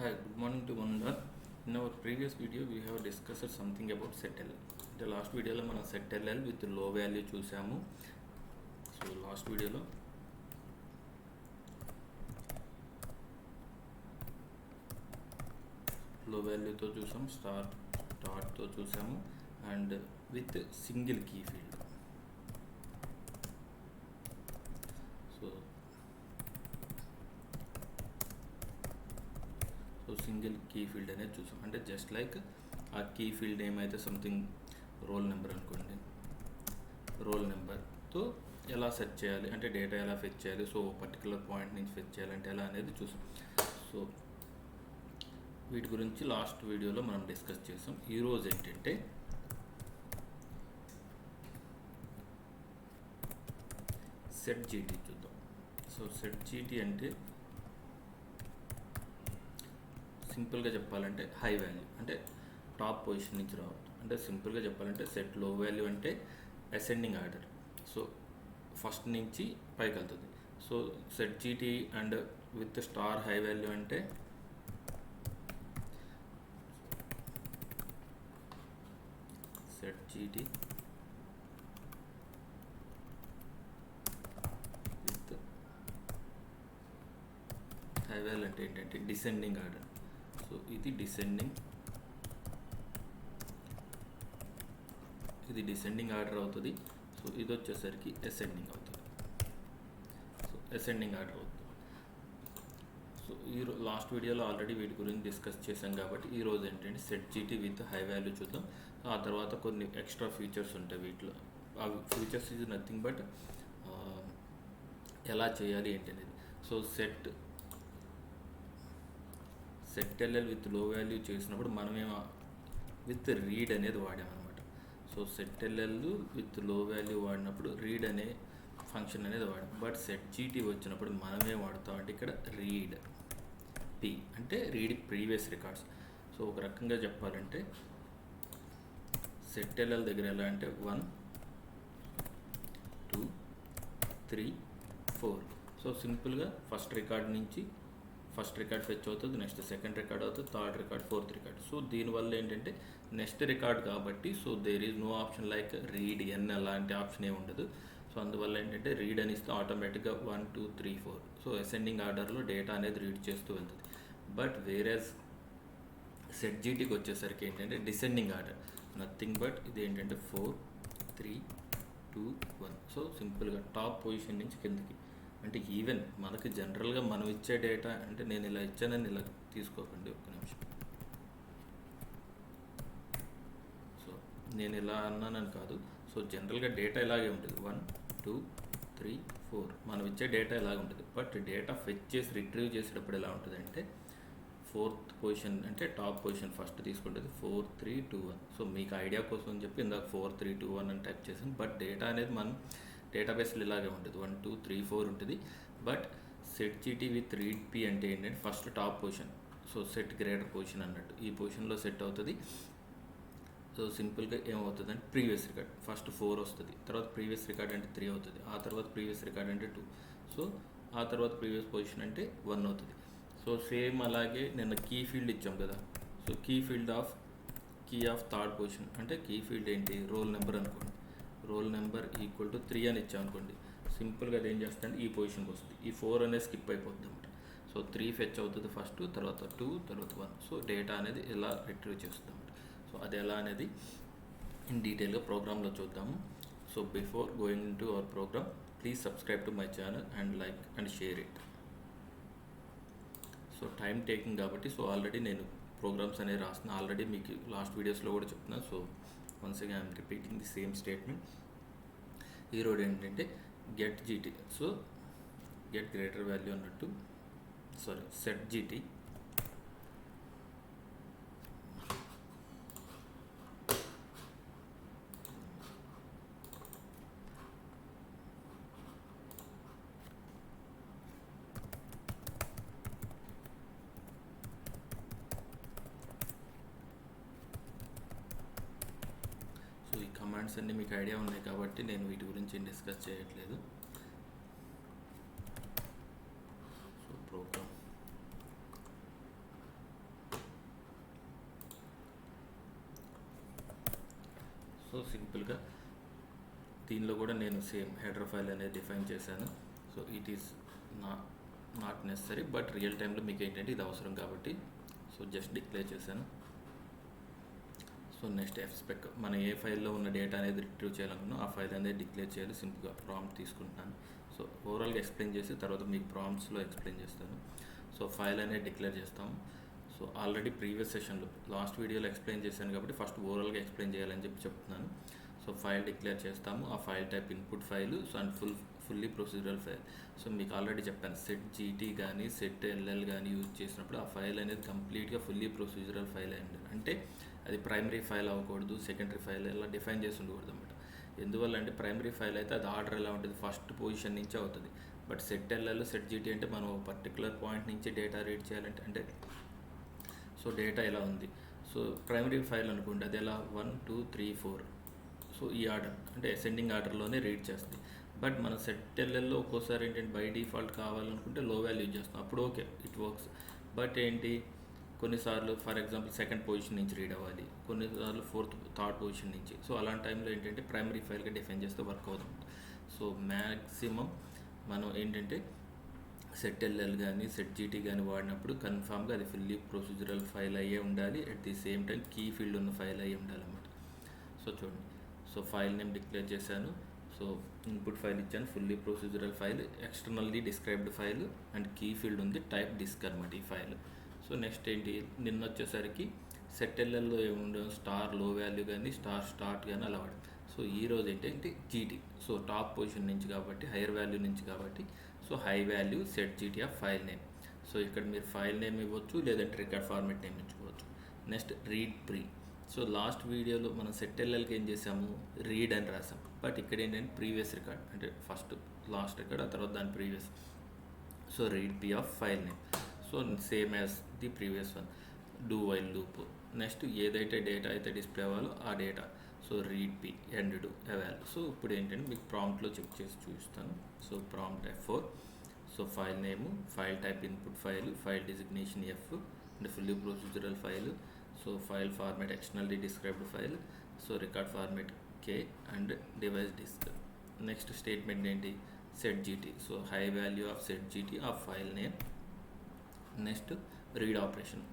Hi, good morning to one and all. In our previous video, we have discussed something about setl. The last video లో మనం setl with low value చూసాము. So last వీడియోలో low వాల్యూతో చూసాం, స్టార్ట్తో చూసాము and with single key field. So single key field అనేది చూసాం. అంటే జస్ట్ లైక్ ఆ కీ ఫీల్డ్ ఏమైతే సంథింగ్ రోల్ నెంబర్ అనుకోండి, రోల్ నెంబర్తో ఎలా సెర్చ్ చేయాలి, అంటే డేటా ఎలా ఫెచ్ చేయాలి, సో పర్టికులర్ పాయింట్ నుంచి ఫెచ్ చేయాలంటే ఎలా అనేది చూసాం. సో వీటి గురించి లాస్ట్ వీడియోలో మనం డిస్కస్ చేసాం. ఈరోజు ఏంటంటే సెట్ జీటీ చూద్దాం. సో సెట్ జీటీ అంటే సింపుల్గా చెప్పాలంటే హై వాల్యూ, అంటే టాప్ పొజిషన్ నుంచి రావద్దు. అంటే సింపుల్గా చెప్పాలంటే సెట్ లో వాల్యూ అంటే అసెండింగ్ ఆర్డర్, సో ఫస్ట్ నుంచి పైకి వెళ్తుంది. So set GT and with star high value అంటే set GT with high value అంటే ఏంటంటే డిసెండింగ్ ఆర్డర్. సో ఇది డిసెండింగ్ ఆర్డర్ అవుతుంది. సో ఇది వచ్చేసరికి అసెండింగ్ అవుతుంది. సో అసెండింగ్ ఆర్డర్ అవుతుంది. సో లాస్ట్ వీడియోలో ఆల్రెడీ వీటి గురించి డిస్కస్ చేసాం కాబట్టి ఈరోజు ఏంటంటే set GT with high value చూద్దాం. ఆ తర్వాత కొన్ని ఎక్స్ట్రా ఫీచర్స్ ఉంటాయి వీటిలో. ఆ ఫీచర్స్ ఈజ్ నథింగ్ బట్ ఎలా చేయాలి ఏంటి అనేది. సో సెట్ఎల్ఎల్ విత్ లో వాల్యూ చేసినప్పుడు మనమేమో విత్ రీడ్ అనేది వాడామన్నమాట. సో సెట్ఎల్ఎల్ విత్ లో వాల్యూ వాడినప్పుడు రీడ్ అనే ఫంక్షన్ అనేది వాడాం. బట్ సెట్ జీటీ వచ్చినప్పుడు మనమే వాడతామంటే ఇక్కడ రీడ్ పి అంటే రీడ్ ప్రీవియస్ రికార్డ్స్. సో ఒక రకంగా చెప్పాలంటే సెట్ఎల్ఎల్ దగ్గర ఎలా అంటే 1 2 3 4. సో సింపుల్గా ఫస్ట్ రికార్డ్ ఫెచ్ అవుతుంది, నెక్స్ట్ సెకండ్ రికార్డ్ అవుతుంది, third record, fourth record. So దీనివల్ల ఏంటంటే నెక్స్ట్ రికార్డ్ కాబట్టి so there is no option like read N అలాంటి ఆప్షన్ ఏమి ఉండదు. సో అందువల్ల ఏంటంటే రీడ్ అని ఇస్తే ఆటోమేటిక్గా 1 2 3 4 సో అసెండింగ్ ఆర్డర్లో డేటా అనేది రీడ్ చేస్తూ వెళ్తుంది. బట్ వేరేజ్ సెట్ జీటీకి వచ్చేసరికి ఏంటంటే డిసెండింగ్ ఆర్డర్, నథింగ్ బట్ ఇది ఏంటంటే 4 3 2 1. సో సింపుల్గా టాప్ పొజిషన్ నుంచి కిందకి. అంటే ఈవెన్ మనకి జనరల్గా మనం ఇచ్చే డేటా అంటే నేను ఇలా ఇచ్చానని ఇలా తీసుకోకండి, ఒక్క నిమిషం. సో నేను ఇలా అన్నానని కాదు. సో జనరల్గా డేటా ఇలాగే ఉంటుంది, 1 2 3 4 మనం ఇచ్చే డేటా ఇలాగే ఉంటుంది. బట్ డేటా ఫెచ్ చేసి రిట్రీవ్ చేసేటప్పుడు ఎలా ఉంటుంది అంటే ఫోర్త్ పొజిషన్ అంటే టాప్ పొజిషన్ ఫస్ట్ తీసుకుంటుంది, 4 3 2 1. సో మీకు ఐడియా కోసం అని చెప్పి ఇందాక 4 3 2 1 అని టైప్ చేసాను. బట్ డేటా అనేది మనం డేటాబేస్లో ఇలాగే ఉంటుంది, 1 2 3 4 ఉంటుంది. But set GT with read P అంటే ఏంటంటే first top position, so set greater position అన్నట్టు ఈ పొజిషన్లో సెట్ అవుతుంది. సో సింపుల్గా ఏమవుతుంది అంటే ప్రీవియస్ రికార్డ్ ఫస్ట్ 4 వస్తుంది, తర్వాత ప్రీవియస్ రికార్డ్ అంటే 3 అవుతుంది, ఆ తర్వాత ప్రీవియస్ రికార్డ్ అంటే 2, సో ఆ తర్వాత ప్రీవియస్ పొజిషన్ అంటే 1 అవుతుంది. సో సేమ్ అలాగే నిన్న కీ ఫీల్డ్ ఇచ్చాం కదా. So key of third position అంటే కీ ఫీల్డ్ ఏంటి, రోల్ నెంబర్ అనుకోండి. రోల్ నెంబర్ ఈక్వల్ టు 3 అని ఇచ్చాం అనుకోండి. సింపుల్గా అది ఏం చేస్తుంది, ఈ పొజిషన్కి వస్తుంది. ఈ 4 అనేది స్కిప్ అయిపోతుంది అనమాట. సో 3 ఫెచ్ అవుతుంది ఫస్ట్, తర్వాత 2, తర్వాత 1. సో డేటా అనేది ఎలా రిట్రీవ్ చేస్తుంది అనమాట. సో అది ఎలా అనేది ఇన్ డీటెయిల్గా ప్రోగ్రామ్లో చూద్దాము. So before going into our program, please subscribe to my channel and like and share it. So time taking కాబట్టి సో ఆల్రెడీ నేను ప్రోగ్రామ్స్ అనేవి రాస్తున్నా, ఆల్రెడీ మీకు లాస్ట్ వీడియోస్లో కూడా చెప్తున్నాను. So once again I'm repeating the same statement. ఈరోజు ఏంటంటే get GT, so get greater value అన్నట్టు, సారీ సెట్ జీటీ కమాండ్స్ అన్నీ మీకు ఐడియా ఉన్నాయి కాబట్టి నేను వీటి గురించి డిస్కస్ చేయట్లేదు. సో ప్రోగ్రామ్ సింపుల్గా దీనిలో కూడా నేను సేమ్ హెడర్ ఫైల్ అనేది డిఫైన్ చేశాను. So it is not necessary, but real టైంలో మీకు ఏంటంటే ఇది అవసరం కాబట్టి సో జస్ట్ డిక్లేర్ చేశాను. సో నెక్స్ట్ ఎఫ్స్పెక్, మనం ఏ ఫైల్లో ఉన్న డేటా అనేది రిట్రీవ్ చేయాలనుకున్నా ఆ ఫైల్ అనేది డిక్లేర్ చేయాలి. సింపుల్గా ప్రాంప్ట్ తీసుకుంటున్నాను. సో ఓవరాల్గా ఎక్స్ప్లెయిన్ చేసి తర్వాత మీకు ప్రాంప్ట్స్లో ఎక్స్ప్లెయిన్ చేస్తాను. సో ఫైల్ అనేది డిక్లేర్ చేస్తాము. సో ఆల్రెడీ ప్రీవియస్ సెషన్లో లాస్ట్ వీడియోలో ఎక్స్ప్లెయిన్ చేశాను కాబట్టి ఫస్ట్ ఓవరాల్గా ఎక్స్ప్లెయిన్ చేయాలని చెప్తున్నాను. సో ఫైల్ డిక్లేర్ చేస్తాము. ఆ file type input file, so and fully procedural file. So మీకు ఆల్రెడీ చెప్పాను, సెట్ జీటీ కానీ సెట్ ఎల్ఎల్ కానీ యూజ్ చేసినప్పుడు ఆ ఫైల్ అనేది కంప్లీట్గా ఫుల్లీ ప్రొసీజరల్ ఫైల్ అయి ఉండాలి. అంటే అది ప్రైమరీ ఫైల్ అవ్వకూడదు, సెకండరీ ఫైల్ ఇలా డిఫైన్ చేసి ఉండకూడదు అనమాట. ఎందువల్ల అంటే ప్రైమరీ ఫైల్ అయితే అది ఆర్డర్ ఎలా ఉంటుంది, ఫస్ట్ పొజిషన్ నుంచి అవుతుంది. But set LL set GT అంటే మనం పర్టికులర్ పాయింట్ నుంచి డేటా రీడ్ చేయాలంటే అంటే సో డేటా ఎలా ఉంది. సో ప్రైమరీ ఫైల్ అనుకోండి, అది ఎలా 1 2 3 4 సో ఈ ఆర్డర్ అంటే అసెండింగ్ ఆర్డర్లోనే రీడ్ చేస్తుంది. బట్ మన సెట్ ఎల్ఎల్లో ఒక్కోసారి ఏంటంటే బై డిఫాల్ట్ కావాలనుకుంటే లో వాల్యూ యూజ్ చేస్తాం, అప్పుడు ఓకే ఇట్ వర్క్స్. బట్ ఏంటి కొన్నిసార్లు ఫర్ ఎగ్జాంపుల్ సెకండ్ పొజిషన్ నుంచి రీడ్ అవ్వాలి, కొన్నిసార్లు థర్డ్ పొజిషన్ నుంచి. సో అలాంటి టైంలో ఏంటంటే ప్రైమరీ ఫైల్గా డిఫైన్ చేస్తే వర్క్ అవుతుంది. సో మ్యాక్సిమం మనం ఏంటంటే సెట్ ఎల్ఎల్ కానీ సెట్ జీటీ కానీ వాడినప్పుడు కన్ఫామ్గా అది ఫుల్లీ ప్రొసీజరల్ ఫైల్ అయ్యే ఉండాలి. At the same time key field ఉన్న ఫైల్ అయ్యే ఉండాలి అన్నమాట. సో చూడండి, సో ఫైల్ నేమ్ డిక్లేర్ చేశాను. సో ఇన్పుట్ ఫైల్ ఇచ్చాను, fully procedural file, externally described file and key field ఉంది, టైప్ డిస్క్ అనమాట ఈ ఫైల్. సో నెక్స్ట్ ఏంటి, నిన్న వచ్చేసరికి సెట్ ఎల్ఎల్లో ఏముండదు, స్టార్ లో వాల్యూ కానీ స్టార్ స్టార్ట్ కానీ అలా వాడు. సో ఈరోజు ఏంటంటే జీటీ, సో టాప్ పొజిషన్ నుంచి కాబట్టి హైయర్ వాల్యూ నుంచి కాబట్టి so high value set GT of file name. So ఇక్కడ మీరు ఫైల్ నేమ్ ఇవ్వచ్చు, లేదంటే రికార్డ్ ఫార్మెట్ నేమ్ ఇచ్చుకోవచ్చు. Next read pre. So last వీడియోలో మనం సెట్ ఎల్ఎల్కి ఏం చేసాము, రీడ్ అని రాసాం. బట్ ఇక్కడ ఏంటంటే ప్రీవియస్ రికార్డ్, అంటే ఫస్ట్ లాస్ట్ రికార్డ్, ఆ తర్వాత దాని previous. So read P of file name, so same as the previous one. Do while loop. Next ఏదైతే డేటా అయితే డిస్ప్లే అవ్వాలో ఆ data, so read P end do ఎవాల్. So ఇప్పుడు ఏంటంటే మీకు ప్రాంప్ట్లో చెక్ చేసి చూపిస్తాను. So prompt F4. So file name, file type input file, file designation F and fully procedural file. So file format externally described file, so record format K and device disk. Next statement ఏంటి, set GT. So high value of set GT of file name. Next read operation.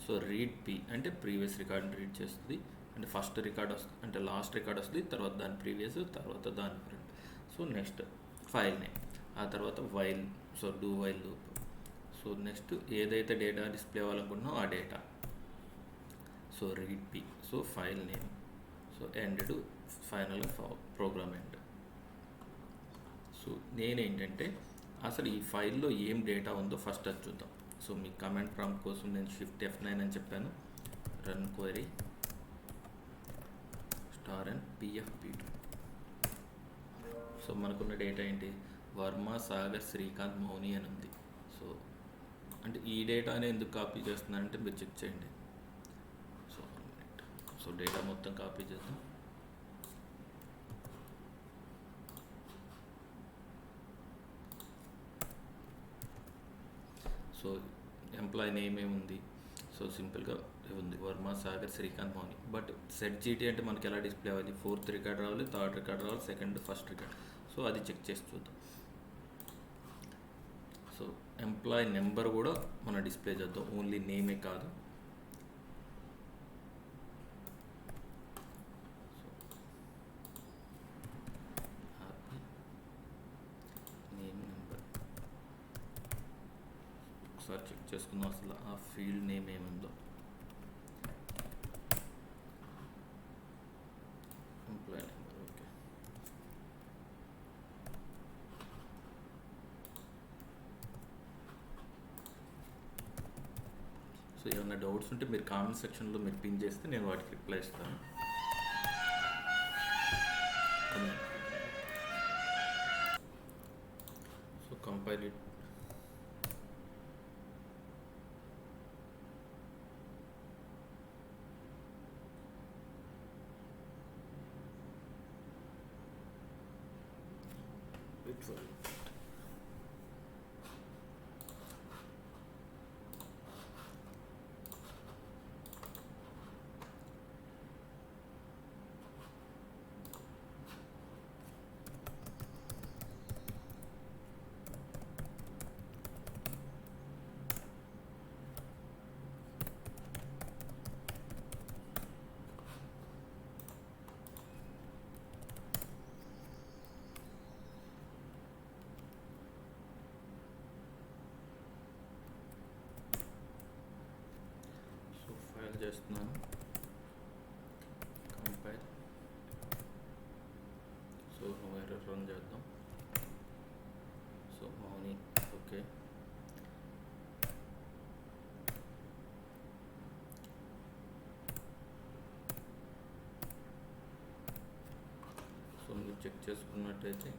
So read P అంటే previous రికార్డ్ని read చేస్తుంది, అంటే first record వస్తుంది అంటే last record వస్తుంది, తర్వాత దాని ప్రీవియస్, తర్వాత దాని front. So next file name, ఆ తర్వాత while, so do while loop. So next ఏదైతే డేటా డిస్ప్లే అవ్వాలనుకుంటున్నామో ఆ data, so read P, so file name, so end to ఫైనల్గా ప్రోగ్రామ్ ఎండ్. సో నేనేంటంటే అసలు ఈ ఫైల్లో ఏం డేటా ఉందో ఫస్ట్ అది చూద్దాం. సో మీ కమాండ్ ప్రాంప్ట్ కోసం నేను షిఫ్ట్ F9 అని చెప్పాను. Run query star and PFP2. So మనకున్న డేటా ఏంటి, వర్మ, సాగర్, శ్రీకాంత్, మౌని అని ఉంది. సో అంటే ఈ డేటాని ఎందుకు కాపీ చేస్తున్నానంటే మీరు చెక్ చేయండి. సో డేటా మొత్తం కాపీ చేద్దాం. సో ఎంప్లాయీ నేమ్ ఏముంది, సో సింపుల్గా ఉంది వర్మ, సాగర్, శ్రీకాంత్, మౌని. బట్ సెట్ జీటీ అంటే మనకి ఎలా డిస్ప్లే అవ్వాలి, ఫోర్త్ రికార్డ్ రావాలి, థర్డ్ రికార్డ్ రావాలి, సెకండ్ ఫస్ట్ రికార్డ్. సో అది చెక్ చేసి చూద్దాం. సో ఎంప్లాయీ నెంబర్ కూడా మనం డిస్ప్లే చేద్దాం, ఓన్లీ నేమే కాదు. నేమ్ నెంబర్ ఒకసారి చెక్ చేసుకుందాం అసలు ఆ ఫీల్డ్ నేమ్ ఏముందో. Employee number okay. సో ఏమైనా డౌట్స్ ఉంటే మీరు కామెంట్ సెక్షన్లో మీరు పిన్ చేస్తే నేను వాటికి రిప్లై ఇస్తాను. So compile it. కంపైల్ చేస్తున్నాను. కంపైల్. సో ఎర్రర్ రన్ చేద్దాం. So Mouni okay. సో మీరు చెక్ చేసుకున్నట్టయితే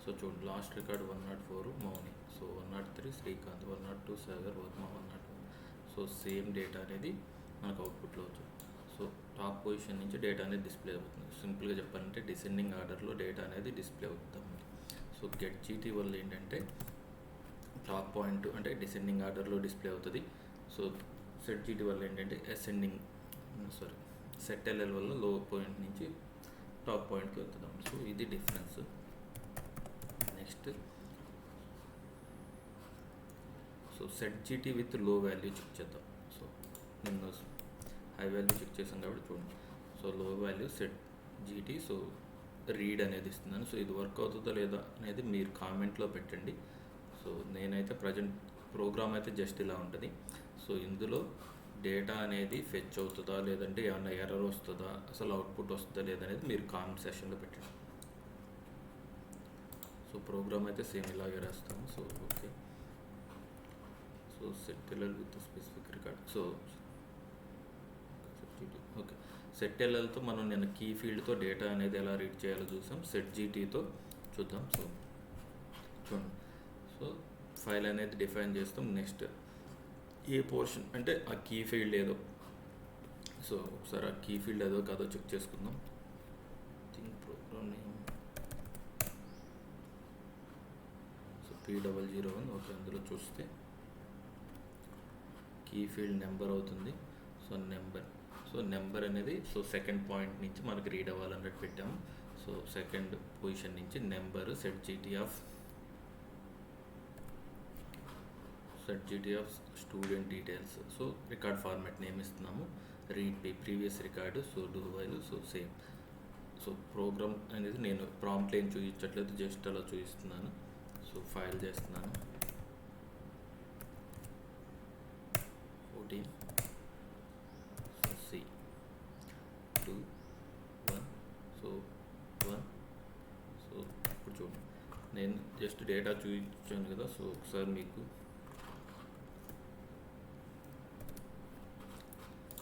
సో చూడండి, last record 104 Mouni, so 103 Srikanth, 102 Sagar, Varma, 101. So same data అనేది మనకు అవుట్పుట్లో వచ్చింది. సో టాప్ పొజిషన్ నుంచి డేటా అనేది డిస్ప్లే అవుతుంది. సింపుల్గా చెప్పాలంటే డిసెండింగ్ ఆర్డర్లో డేటా అనేది డిస్ప్లే అవుతుంది. సో గెట్ జీటీ వల్ల ఏంటంటే టాప్ పాయింట్ అంటే డిసెండింగ్ ఆర్డర్లో డిస్ప్లే అవుతుంది. సో సెట్ జీటీ వల్ల ఏంటంటే సెట్ ఎల్ఎల్ వల్ల లో పాయింట్ నుంచి టాప్ పాయింట్కి వస్తుందాం. సో ఇది difference. Next so set GT with low value check చేద్దాం. సో నిన్న హై వాల్యూ చెక్ చేసాం కాబట్టి చూడండి. So low value set GT, so read అనేది ఇస్తున్నాను. సో ఇది వర్క్ అవుతుందా లేదా అనేది మీరు కామెంట్లో పెట్టండి. సో నేనైతే ప్రజెంట్ ప్రోగ్రామ్ అయితే జస్ట్ ఇలా ఉంటుంది. సో ఇందులో డేటా అనేది ఫెచ్ అవుతుందా లేదంటే ఏమన్నా ఎర్రర్ వస్తుందా, అసలు అవుట్పుట్ వస్తుందా లేదనేది మీరు కామెంట్ సెషన్లో పెట్టండి. సో ప్రోగ్రామ్ అయితే సేమ్ ఇలాగే రాస్తాము. So okay. So set LL with specific record. So okay, set ఎల్ఎల్తో మనం నేను కీ ఫీల్డ్తో డేటా అనేది ఎలా రీడ్ చేయాలో చూసాం. సెట్ జీటీతో చూద్దాం. సో చూడండి, సో ఫైల్ అనేది డిఫైన్ చేస్తాం. నెక్స్ట్ ఏ పోర్షన్ అంటే ఆ కీ ఫీల్డ్ ఏదో, సో ఒకసారి ఆ కీ ఫీల్డ్ ఏదో కాదో చెక్ చేసుకుందాం. Think program name so P001. Okay, అందులో చూస్తే కీ ఫీల్డ్ నెంబర్ అవుతుంది. సో నెంబర్ అనేది సో సెకండ్ పాయింట్ నుంచి మనకి రీడ్ అవ్వాలన్నట్టు పెట్టాము. సో సెకండ్ పొజిషన్ నుంచి number set GT of student details. So record format name ఇస్తున్నాము. Read previous record. So do while. So same. So program అనేది నేను ప్రాంప్ట్ ఏం చూపించట్లేదు, జస్ట్ అలా చూపిస్తున్నాను. సో ఫైల్ చేస్తున్నాను. 14 సో C 2 1 సో 1. సో ఇప్పుడు చూడండి, నేను జస్ట్ డేటా చూపించాను కదా. సో ఒకసారి మీకు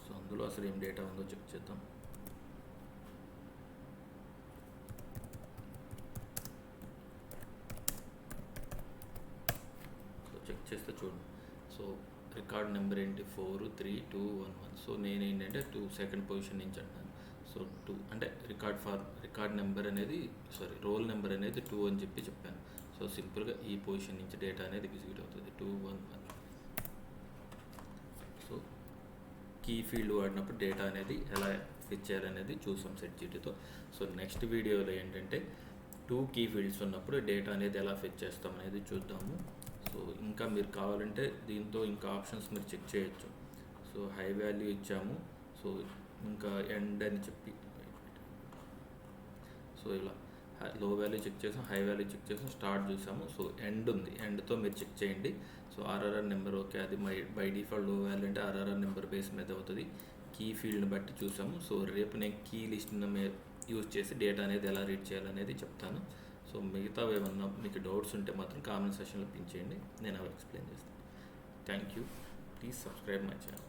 సో అందులో అసలు ఏం డేటా ఉందో చెక్ చేద్దాం. సో చెక్ చేస్తే చూడండి, సో రికార్డ్ నెంబర్ ఏంటి 43211. సో నేను ఏంటంటే 2 సెకండ్ పొజిషన్ నుంచి అంటాను. సో 2 అంటే రికార్డ్ నెంబర్ అనేది రోల్ నెంబర్ అనేది 2 అని చెప్పాను. సో సింపుల్గా ఈ పొజిషన్ నుంచి డేటా అనేది ఎగ్జిక్యూట్ అవుతుంది 211. సో కీ ఫీల్డ్ వాడినప్పుడు డేటా అనేది ఎలా ఫిచ్ చేయాలనేది చూసాం సెట్ జీటీతో. సో నెక్స్ట్ వీడియోలో ఏంటంటే 2 కీ ఫీల్డ్స్ ఉన్నప్పుడు డేటా అనేది ఎలా ఫిచ్ చేస్తాం అనేది చూద్దాము. సో ఇంకా మీరు కావాలంటే దీంతో ఇంకా ఆప్షన్స్ మీరు చెక్ చేయొచ్చు. సో హై వాల్యూ ఇచ్చాము. సో ఇంకా ఎండ్ అని చెప్పి, సో ఇలా లో వాల్యూ చెక్ చేసాం, హై వాల్యూ చెక్ చేసాం, స్టార్ట్ చూసాము. సో ఎండ్ ఉంది, ఎండ్తో మీరు చెక్ చేయండి. సో ఆర్ఆర్ఆర్ నెంబర్ ఓకే, అది బై డిఫాల్ట్ లో వాల్యూ అంటే ఆర్ఆర్ఆర్ నెంబర్ బేస్ మీద అవుతుంది. కీ ఫీల్డ్ని బట్టి చూసాము. సో రేపు నేను కీ లిస్ట్ని యూజ్ చేసి డేటా అనేది ఎలా రీడ్ చేయాలనేది చెప్తాను. సో మిగతా ఏమన్నా మీకు డౌట్స్ ఉంటే మాత్రం కామెంట్ సెషన్లో పిన్ చేయండి, నేను అవి ఎక్స్ప్లెయిన్ చేస్తాను. Thank you. Please subscribe my channel.